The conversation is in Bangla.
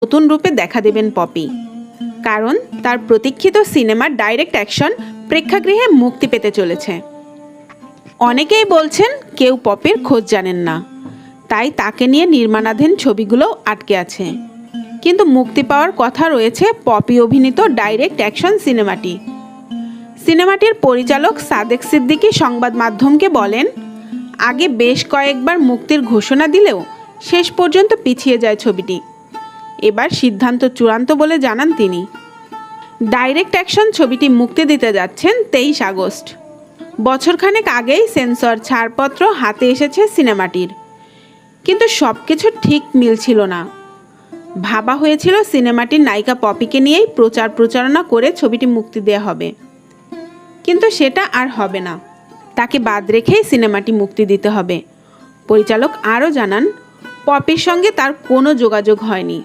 নতুন রূপে দেখা দেবেন পপি, কারণ তার প্রতীক্ষিত সিনেমার ডাইরেক্ট অ্যাকশন প্রেক্ষাগৃহে মুক্তি পেতে চলেছে। অনেকেই বলছেন কেউ পপির খোঁজ জানেন না, তাই তাকে নিয়ে নির্মাণাধীন ছবিগুলো আটকে আছে। কিন্তু মুক্তি পাওয়ার কথা রয়েছে পপি অভিনীত ডাইরেক্ট অ্যাকশন সিনেমাটি। সিনেমাটির পরিচালক সাদেক সিদ্দিকী সংবাদ মাধ্যমকে বলেন, আগে বেশ কয়েকবার মুক্তির ঘোষণা দিলেও শেষ পর্যন্ত পিছিয়ে যায় ছবিটি। এবার সিদ্ধান্ত চূড়ান্ত বলে জানান তিনি। ডাইরেক্ট অ্যাকশন ছবিটি মুক্তি দিতে যাচ্ছেন 23 আগস্ট। বছরখানেক আগেই সেন্সর ছাড়পত্র হাতে এসেছে সিনেমাটির, কিন্তু সব কিছু ঠিক মিলছিল না। ভাবা হয়েছিল সিনেমাটির নায়িকা পপিকে নিয়েই প্রচারণা করে ছবিটি মুক্তি দেওয়া হবে, কিন্তু সেটা আর হবে না। তাকে বাদ রেখেই সিনেমাটি মুক্তি দিতে হবে। পরিচালক আরও জানান, পপির সঙ্গে তার কোনো যোগাযোগ হয়নি।